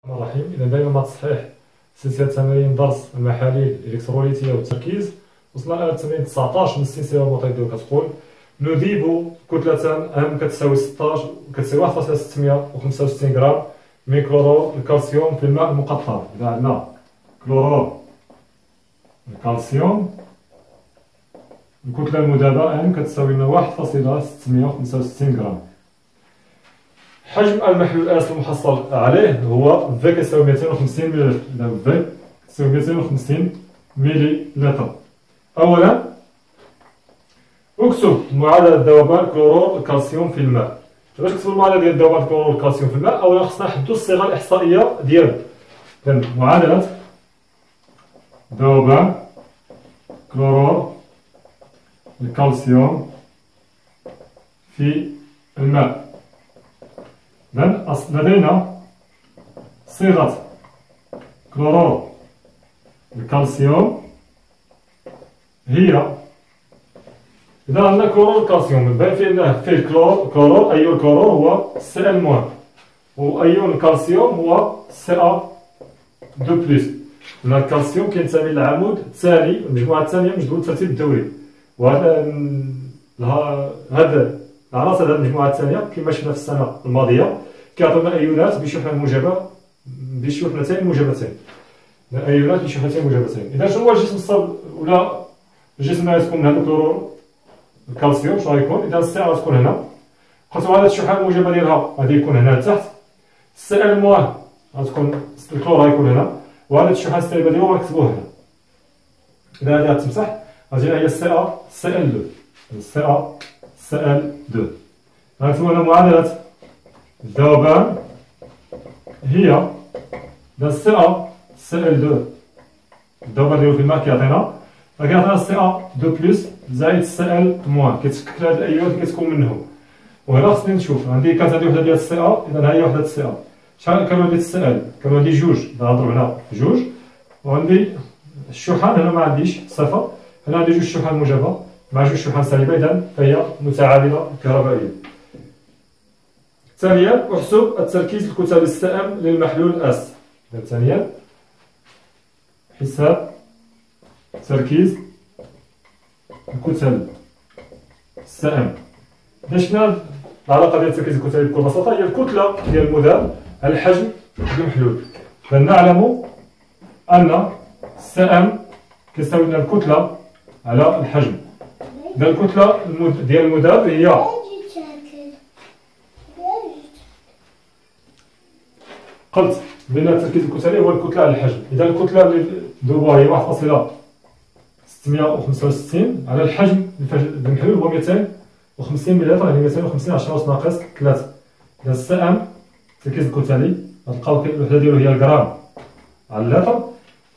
الرحمن الرحيم. إذا دائما مع تصحيح سلسلة تمارين درس المحاليل الإلكتروليتية والتركيز، وصلنا الآن للتمرين 19 من السلسلة المعتدلة، كتقول نذيب كتلة M كتساوي 16 كتساوي 1.665 غرام من كلورور الكالسيوم في الماء المقطر. إذا عندنا كلورور الكالسيوم الكتلة المذابة M كتساوي لنا 1.665 غرام. حجم المحلول اس المحصل عليه هو في كتساوي 250 ملل. إذا في كتساوي 250 ملل. أولا اكتب معادلة ذوبان كلورور الكالسيوم في الماء. باش نكتبو المعادلة ديال ذوبان كلورور الكالسيوم في الماء، أولا خصنا نحددو الصيغة الإحصائية ديالو. إذا معادلة ذوبان كلورور الكالسيوم في الماء. لدينا صيغة كلورور الكالسيوم هي، إذا عندنا كلورور الكالسيوم باين فيه الكلورور أيون الكلورور هو Cl-، وأيون الكالسيوم هو Ca2+. هنا الكالسيوم كينتمي للعمود الثاني المجموعة الثانية من جدول الترتيب الدوري، وهذا العناصر هذه المجموعة الثانية كما شفنا في السنة الماضية كيعطيونا أيونات بشحنتين موجبتين. أيونات بشحنتين موجبتين. إذا شنو هو الجسم الصلب ولا الجسم اللي غتكون من هذا الكلورور الكالسيوم؟ شنو غيكون؟ إذا السي غتكون هنا، قلتو هذه الشحنة الموجبة ديالها غادي يكون هنا لتحت، Cl- غتكون الكلور غيكون هنا، وهذه الشحنة السالبة ديالو غنكتبوها هنا. إذا هذه غتمسح غتجينا هي Cl2. Cl2 غنكتبو هنا معادلة الذوبان هي Cl2. الذوبان ديالو في الماء كيعطينا Ca2+ زائد Cl-، كيتفكك هاد الأيونات اللي كتكون منهم. وهنا خصني نشوف عندي كانت عندي وحدة ديال Ca، إذا ها هي وحدة Ca. شحال كانوا عندي Cl؟ كانوا عندي جوج، نضرب هنا جوج، وعندي الشحن هنا ما عنديش صفر، هنا عندي جوج شحن موجبة مع جوج شحن سالبة، إذا فهي متعادلة كهربائية. ثانيا احسب التركيز الكتلي السائم للمحلول اس. ثانيا حساب تركيز الكتل السائم. إذا شفنا العلاقة ديال التركيز الكتلي بكل بساطة هي الكتلة ديال المذاب على الحجم ديال المحلول. فنعلم أن السائم كيساوي لنا الكتلة على الحجم. إذا الكتلة ديال المذاب هي قلت بأن التركيز الكتلي هو الكتلة على الحجم. إذا الكتلة اللي ذوبها هي 1.665 على الحجم المحلول هو 250 ملل، يعني 250 10 ناقص 3. إذا السائم التركيز الكتلي غتلقاو الوحدة ديالو هي الغرام على اللتر،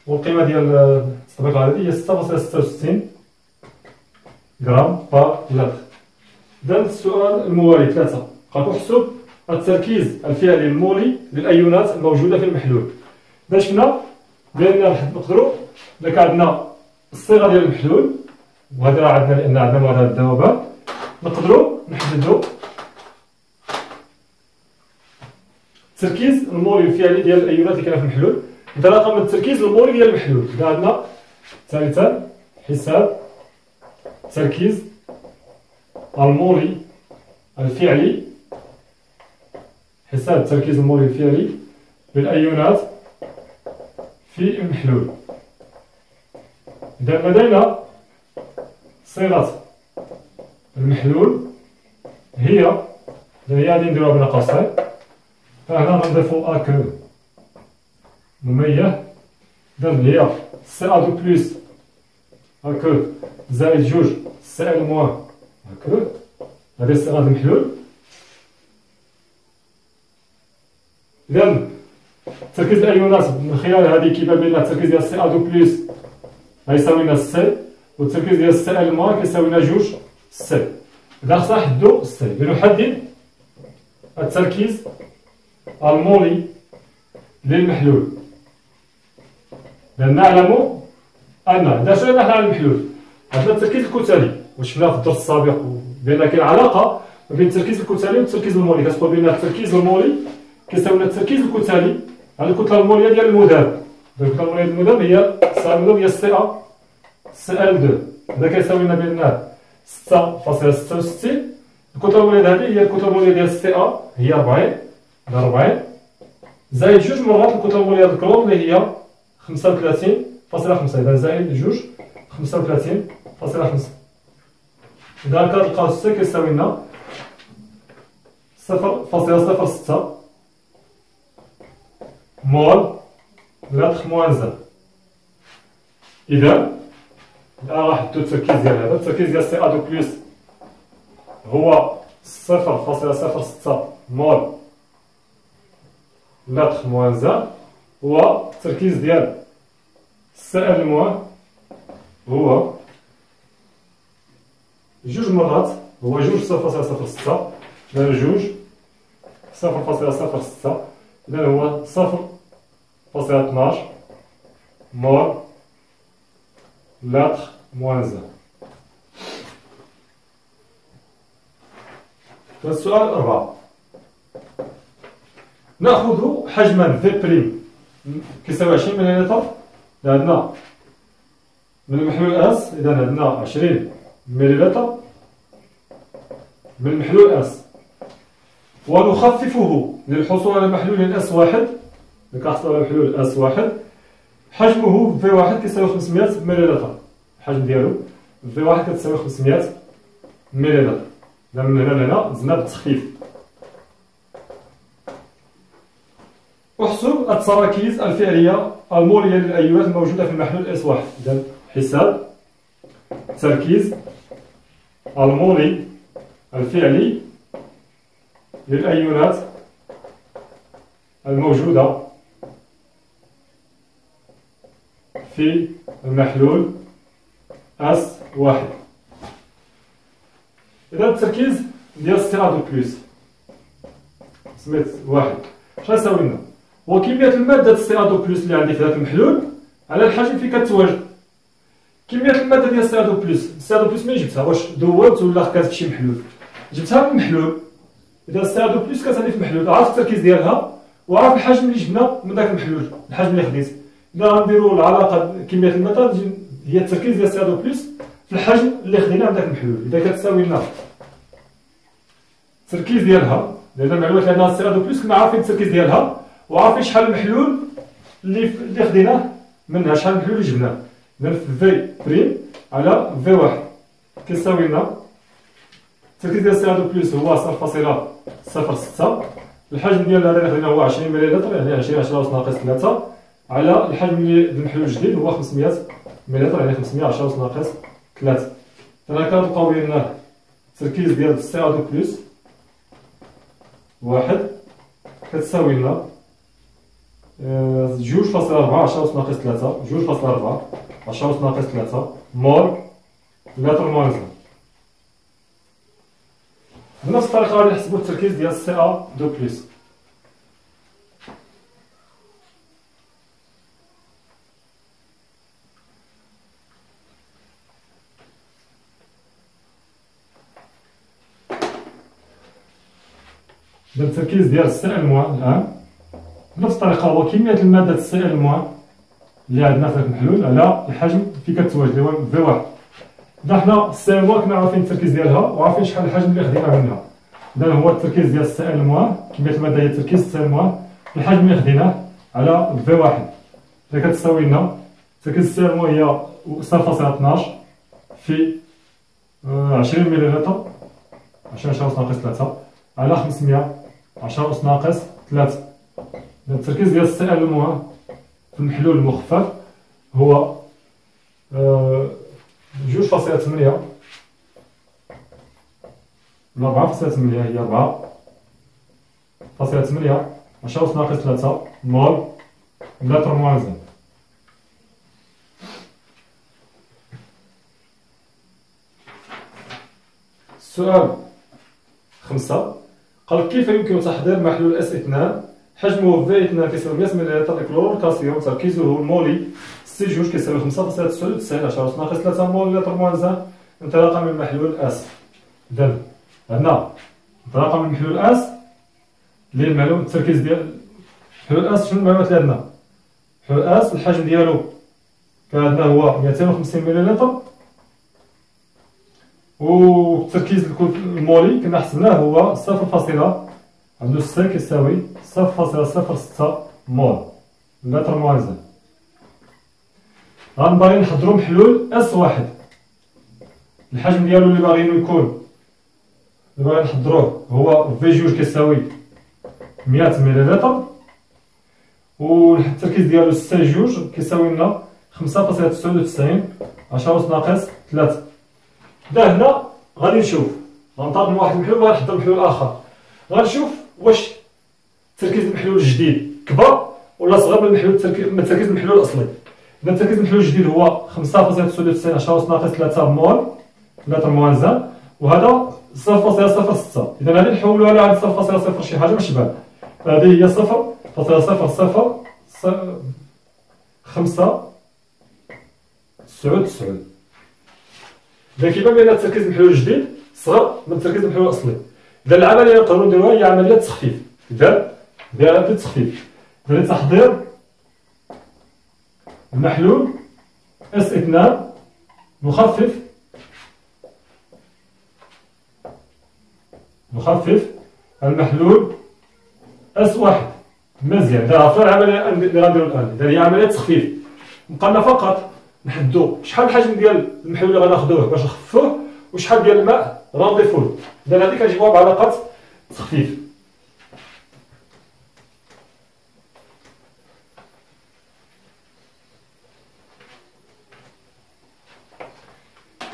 والقيمة ديال التطبيق هذه هي 6.66 غرام بار لتر. إذا السؤال الموالي 3 قال احسب التركيز الفعلي المولي للأيونات الموجودة في المحلول. إذا شفنا بأن نقدروا إذا كان عندنا الصيغة ديال المحلول، وهذا راه عندنا لأن عندنا معادلة الذوبان، نقدروا نحددوا التركيز المولي الفعلي ديال الأيونات اللي كاينة في المحلول انطلاقا من التركيز المولي ديال المحلول. إذا عندنا ثالثا حساب التركيز المولي الفعلي، حساب التركيز المولي الفعلي للأيونات في المحلول. إذا لدينا صيغة المحلول هي غادي نديروها بين قوسين، فهنا غنضيفو أك مميز. إذا هي Ca2+ أك زائد جوج Cl- أك، هذه صيغة المحلول. إذا تركيز الأيونات من خلال هذه كيبان بأن التركيز ديال Ca2+ غيساوي لنا سي، والتركيز ديال Cl- كيساوي لنا جوج سي. إذا خصنا نحددو سي لنحدد التركيز المولي للمحلول. لأن نعلم أن إذا شفنا حنا على المحلول عندنا التركيز الكتلي، وشفنا في الدرس السابق بأن كاين علاقة ما بين التركيز الكتلي والتركيز المولي. كتقول بأن التركيز المولي كيساوي لنا التركيز الكتلي هذه الكتلة المولية ديال المذاب. الكتلة المولية ديال المذاب هي المذاب هي سي ا سي ال 2. هذا كيساوي لنا بأنه 6.66. الكتلة المولية هذه هي الكتلة المولية ديال سي ا هي 40 زائد جوج مرات الكتلة المولية ديال الكلور اللي هي 35.5. إذا زائد جوج 35.5. إذا كتلقاو سي كيساوي لنا 0.06 مول لتر موان زان. إذا راح ندو التركيز ديال هذا. التركيز ديال سي ا دو بلس هو 0.06 مول لتر موان زان، والتركيز ديال سي ال موان هو جوج مرات، هو جوج 0.06. إذا جوج 0.06 إذا هو 0.12 مول لتر موان زان. السؤال 4 نأخذ حجما في بريم كيساوي 20 مليلتر. عندنا من المحلول اس، إذا عندنا 20 مليلتر من المحلول اس، ونخففه للحصول على محلول اس واحد. كنحصلوا على محلول اس واحد حجمه في واحد كيساوي 500 مليلتر. الحجم ديالو في واحد كتساوي 500 مليلتر. إذا من هنا لهنا زدنا بالتخفيف. احسب التراكيز الفعلية المولية للأيونات الموجودة في المحلول اس واحد. إذا حساب التركيز المولي الفعلي للأيونات الموجودة في المحلول اس واحد. إذا التركيز ديال سي ا دو بلس سميت واحد شنو يساوي لنا؟ هو كمية المادة سي ا دو بلس اللي عندي في هذا المحلول على الحجم فين كتواجد. كمية المادة ديال سي ا دو بلس، سي ا دو بلس منين جبتها؟ واش دورت ولا كانت في شي محلول؟ جبتها من المحلول. إذا سي ا دو بلس كتعني في المحلول، عرفت التركيز ديالها وعرفت الحجم اللي جبنا من داك المحلول، الحجم اللي خديت. إذا غنديرو العلاقة كمية المادة هي التركيز ديال سي ا دو بلس في الحجم اللي خديناه من داك المحلول. إذا كتساوي لنا التركيز ديالها، لأن المعلومات اللي عندنا سي ا دو بلس كنا عارفين التركيز ديالها وعارفين شحال المحلول اللي خديناه منها، شحال المحلول اللي جبناه. إذا في بريم على في واحد كيساوي لنا التركيز ديال سي ا دو بلس هو 0.06. الحجم ديال هذا اللي خديناه هو 20 مليلتر، يعني 20 10 أس ناقص 3 على الحجم ديال المحلول الجديد هو 500 مليلتر، يعني 500 10 أس ناقص 3. إذا كنلقاو لنا التركيز ديال سي ا دو بلس واحد كتساوي لنا 2.4 10 أس ناقص 3 2.4 10 أس ناقص 3 مول لتر موان زان. بنفس الطريقة غادي نحسبو التركيز ديال سي ا دو بلس. التركيز ديال سي ال موان الآن بنفس الطريقة هو كمية المادة سي ال موان اللي عندنا في المحلول على الحجم فين كتواجد اللي هو في واحد. إذا حنا سي ال موان كنا عارفين التركيز ديالها وعارفين شحال الحجم اللي خدينا منها. إذا هو التركيز ديال سي ال موان، كمية المادة هي تركيز سي ال موان الحجم اللي خديناه على في واحد. إذا كتساوي لنا تركيز سي ال موان هي 0.12 في 20 مليلتر 20 10 أس ناقص 3 على 500 10 أس ناقص 3. التركيز ديال سي ال موان في المحلول المخفف هو 2.8 ولا 4.8 هي 4.8 10 أس ناقص 3 مول لتر موان زان. السؤال 5 قال كيف يمكن تحضير محلول اس 2 حجمه في 2 كيساوي 100 مليلتر كلور كالسيوم، تركيزه المولي سي جوج كيساوي 5.99 10 أس ناقص 3 مول لتر موان زان انطلاقا من محلول اس. إذا عندنا انطلاقا من محلول اس اللي المعلوم التركيز ديال محلول اس شنو المعلومات اللي عندنا؟ محلول اس الحجم ديالو كان عندنا هو 250 مليلتر، والتركيز المولي كنا حسبناه هو 0. عندو سي كيساوي 0.06 مول لتر موازن. غنبغي نحضرو محلول اس واحد، الحجم ديالو اللي باغيينو يكون اللي باغي نحضروه هو في جوج كيساوي 100 مليلتر، والتركيز ديالو سي جوج كيساوي لنا 5.99 10 أس ناقص 3. دا هنا غادي نشوف غنطلب من واحد المحلول وغادي نحضر محلول اخر، غنشوف واش تركيز المحلول الجديد كبر ولا صغر من المحلول تركيز المحلول الاصلي. اذا تركيز المحلول الجديد هو 5.99 10 أس ناقص 3 مول لتر موازن، وهذا 0.06. اذا غادي نحولوها على 0.0 شي حاجه باش تبان. هذه هي 0.00599. اذا كيبان بان تركيز المحلول الجديد صغر من تركيز المحلول الاصلي. اذا العمليه اللي نقدروا نديروها هي عمليه تخفيف. اذا دايره تخفيف لتحضير المحلول S2 نخفف المحلول S1. مزيان، إذا عرفنا العملية اللي غنديرو الآن، إذا هي عملية تخفيف. بقالنا فقط نحددو شحال الحجم ديال المحلول اللي غناخدوه باش نخففوه وشحال ديال الماء غنضيفوه. إذا هذه كنجيبوها بعلاقة تخفيف.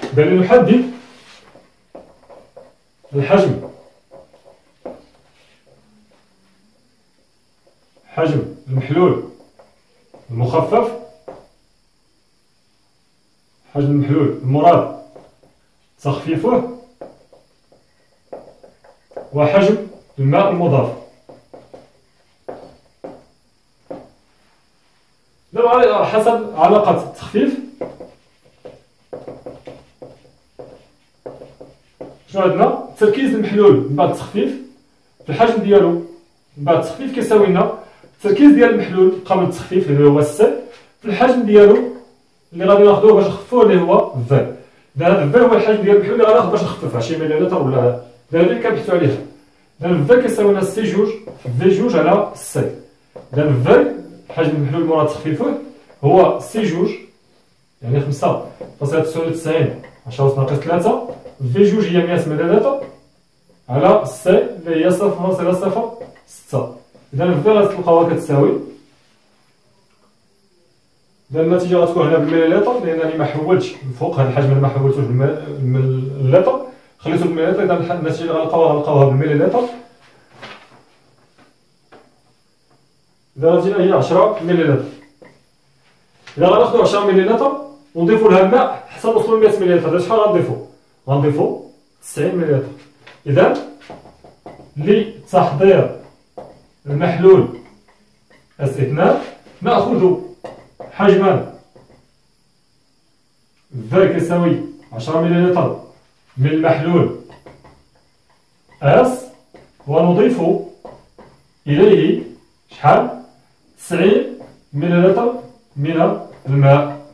إذا لنحدد حجم المحلول المخفف، حجم المحلول المراد تخفيفه، وحجم الماء المضاف. دابا حسب علاقة التخفيف شنو عندنا؟ تركيز المحلول من بعد التخفيف في الحجم ديالو من بعد التخفيف كيساوي لنا التركيز ديال المحلول قبل التخفيف اللي هو السي في الحجم ديالو اللي غادي ناخذوه باش نخففوه اللي هو في. إذا هذا في هو الحجم ديال المحلول اللي غناخذ باش نخفف 20 مليلتر ولا هذا اللي كنبحثوا عليها. إذا في كيساوي لنا سي جوج في جوج على سي. إذا في حجم المحلول المراد تخفيفه هو سي جوج يعني 5.99 10 أس ناقص 3 في جوج هي 100 مليلتر على سي اللي هي 0.06. إذا في غتلقاوها كتساوي، إذا النتيجة غتكون هنا بالمليلتر لأنني ما حولتش الفوق هذا الحجم اللي ما حولتوش باللتر خليته بالمليلتر. إذا النتيجة اللي غنلقاوها بالمليلتر. إذا غتجينا هي 10 مليلتر. إذا غناخدو 10 مليلتر ونضيفو لها الماء حتى نوصلو ل 100 مليلتر، شحال غنضيفو 90 مليلتر. إذا لتحضير المحلول S2 نأخذ حجما في كيساوي 10 مليلتر من المحلول S ونضيف إليه شحال؟ 90 مليلتر من الماء.